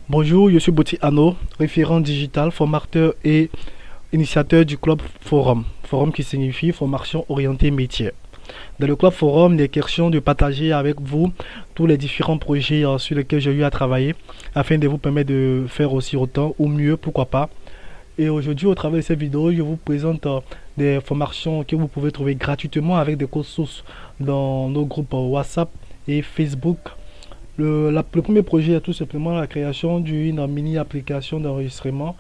Bonjour, je suis Boti Anno, référent digital, formateur et initiateur du Club Forum. Forum qui signifie formation orientée métier. Dans le Club Forum, il est question de partager avec vous tous les différents projets sur lesquels j'ai eu à travailler afin de vous permettre de faire aussi autant ou mieux, pourquoi pas. Et aujourd'hui, au travers de cette vidéo, je vous présente des formations que vous pouvez trouver gratuitement avec des codes sources dans nos groupes WhatsApp et Facebook. Le premier projet est tout simplement la création d'une mini application d'enregistrement.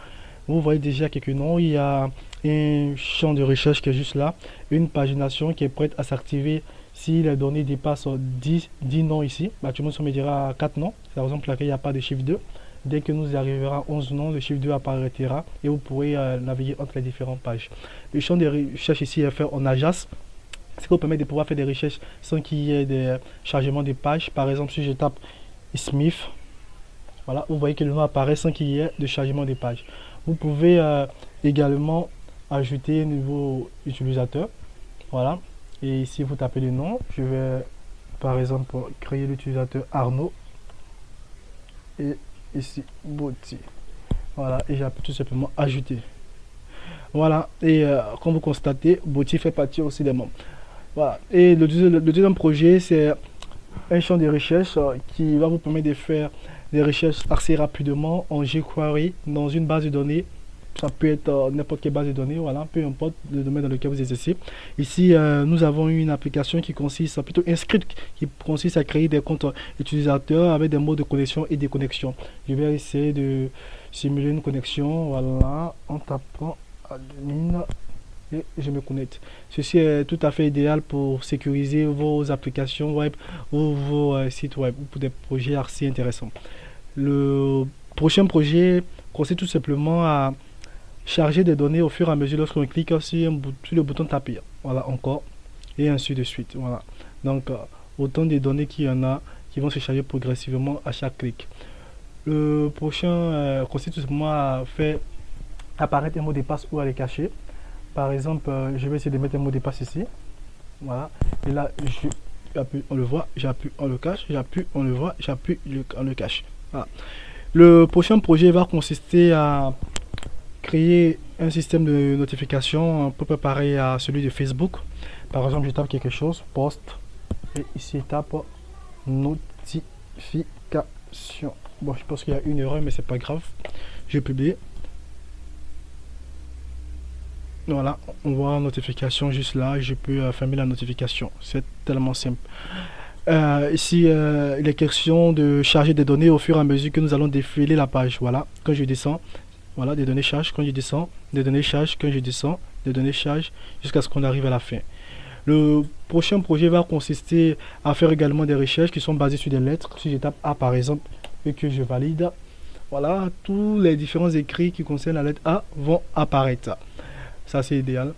Vous voyez déjà quelques noms. Il y a un champ de recherche qui est juste là, une pagination qui est prête à s'activer si les données dépassent 10 noms ici. Actuellement, ça me dira 4 noms. C'est la raison pour laquelle il n'y a pas de chiffre 2. Dès que nous arriverons à 11 noms, le chiffre 2 apparaîtra et vous pourrez naviguer entre les différentes pages. Le champ de recherche ici est fait en Ajax, ce qui vous permet de pouvoir faire des recherches sans qu'il y ait des chargements de pages. Par exemple, si je tape Smith, voilà, vous voyez que le nom apparaît sans qu'il y ait de chargement de pages. Vous pouvez également ajouter un nouveau utilisateur. Voilà, et ici vous tapez le nom. Je vais par exemple créer l'utilisateur Arnaud et ici Boti. Voilà, et j'appuie tout simplement ajouter. Voilà, et comme vous constatez, Boti fait partie aussi des membres. Voilà, et le deuxième projet, c'est un champ de recherche qui va vous permettre de faire des recherches assez rapidement en jQuery dans une base de données. Ça peut être n'importe quelle base de données, voilà, peu importe le domaine dans lequel vous exercez. Ici, nous avons une application qui consiste, plutôt un script qui consiste à créer des comptes utilisateurs avec des mots de connexion et déconnexion. Je vais essayer de simuler une connexion, voilà, en tapant admin et je me connecte. Ceci est tout à fait idéal pour sécuriser vos applications web ou vos sites web pour des projets assez intéressants. Le prochain projet consiste tout simplement à charger des données au fur et à mesure lorsqu'on clique sur le bouton taper. Voilà, encore et ainsi de suite. Voilà, donc autant de données qu'il y en a qui vont se charger progressivement à chaque clic. Le prochain consiste tout simplement à faire apparaître un mot de passe ou à les cacher. Par exemple, je vais essayer de mettre un mot de passe ici. Voilà, et là j'appuie, on le voit, j'appuie, on le cache, j'appuie, on le voit, j'appuie, on le cache. Voilà. Le prochain projet va consister à créer un système de notification un peu préparé à celui de Facebook. Par exemple, je tape quelque chose, post, et ici je tape notification. Bon, je pense qu'il y a une erreur, mais c'est pas grave. Je publie. Voilà, on voit la notification juste là. Je peux fermer la notification. C'est tellement simple. Ici, il est question de charger des données au fur et à mesure que nous allons défiler la page. Voilà, quand je descends, voilà, des données chargent quand je descends, des données chargent quand je descends, des données chargent jusqu'à ce qu'on arrive à la fin. Le prochain projet va consister à faire également des recherches qui sont basées sur des lettres. Si je tape A par exemple et que je valide, voilà, tous les différents écrits qui concernent la lettre A vont apparaître. Ça c'est idéal.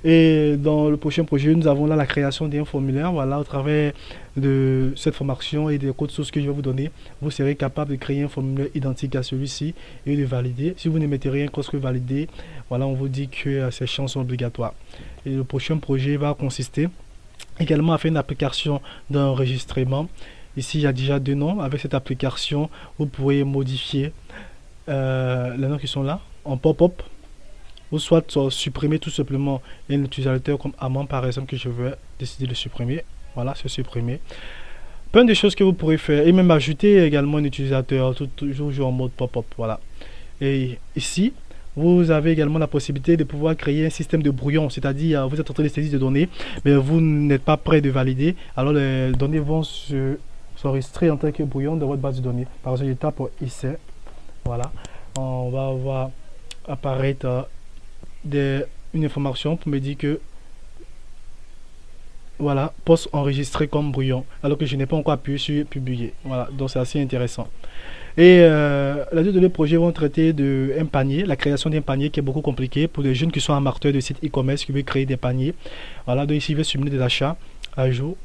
Et dans le prochain projet, nous avons là la création d'un formulaire. Voilà, au travers de cette formation et des codes sources que je vais vous donner, vous serez capable de créer un formulaire identique à celui-ci et de valider. Si vous ne mettez rien qu'au valider, voilà, on vous dit que ces champs sont obligatoires. Et le prochain projet va consister également à faire une application d'enregistrement. Ici, il y a déjà deux noms. Avec cette application, vous pourrez modifier les noms qui sont là en pop-up, ou soit supprimer tout simplement un utilisateur comme Amand par exemple que je veux décider de supprimer. Voilà, c'est supprimé. Plein de choses que vous pourrez faire et même ajouter également un utilisateur toujours en mode pop-up. Voilà. Et ici, vous avez également la possibilité de pouvoir créer un système de brouillon, c'est-à-dire vous êtes en train de saisir des données, mais vous n'êtes pas prêt de valider. Alors les données vont s'enregistrer en tant que brouillon dans votre base de données. Par exemple, je tape ici. Voilà. On va voir apparaître une information pour me dire que voilà, poste enregistré comme brouillon alors que je n'ai pas encore appuyé sur publier. Voilà, donc c'est assez intéressant. Et les deux derniers projets vont traiter de un panier, la création d'un panier qui est beaucoup compliqué pour les jeunes qui sont amateurs de sites e-commerce qui veulent créer des paniers. Voilà, donc ici je vais simuler des achats, ajout,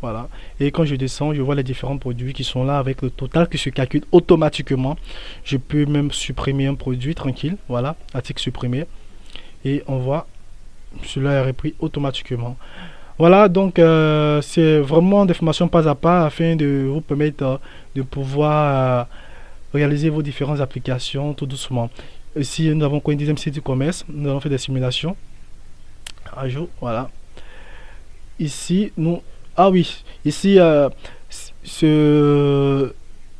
voilà. Et quand je descends, je vois les différents produits qui sont là avec le total qui se calcule automatiquement. Je peux même supprimer un produit tranquille, voilà, article supprimé. Et on voit, cela est repris automatiquement. Voilà, donc c'est vraiment des formations pas à pas afin de vous permettre de pouvoir réaliser vos différentes applications tout doucement. Ici, nous avons quoi un deuxième site e-commerce. Nous allons faire des simulations. À jour, voilà. Ici, nous... Ah oui, ici, ce,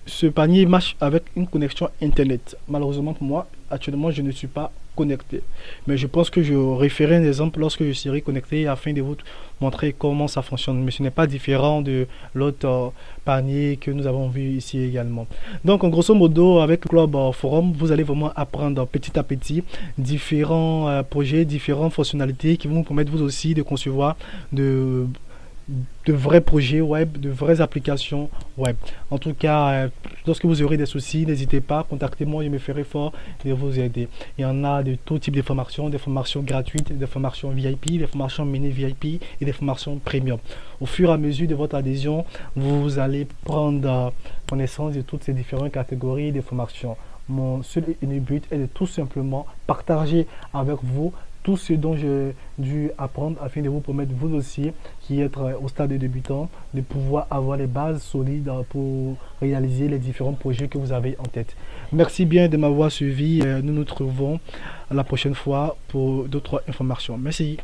ce panier marche avec une connexion Internet. Malheureusement pour moi, actuellement, je ne suis pas connecté. Mais je pense que je referai un exemple lorsque je serai connecté afin de vous montrer comment ça fonctionne. Mais ce n'est pas différent de l'autre panier que nous avons vu ici également. Donc, en grosso modo, avec le Club Forum, vous allez vraiment apprendre petit à petit différents projets, différentes fonctionnalités qui vont vous permettre vous aussi de concevoir de vrais projets web, de vraies applications web. En tout cas, lorsque vous aurez des soucis, n'hésitez pas, contactez-moi, je me ferai fort de vous aider. Il y en a de tout type de formations, des formations gratuites, des formations VIP, des formations mini VIP et des formations premium. Au fur et à mesure de votre adhésion, vous allez prendre connaissance de toutes ces différentes catégories de formations. Mon seul et unique but est de tout simplement partager avec vous tout ce dont j'ai dû apprendre afin de vous permettre vous aussi, qui êtes au stade de débutant, de pouvoir avoir les bases solides pour réaliser les différents projets que vous avez en tête. Merci bien de m'avoir suivi. Nous nous retrouvons la prochaine fois pour d'autres informations. Merci.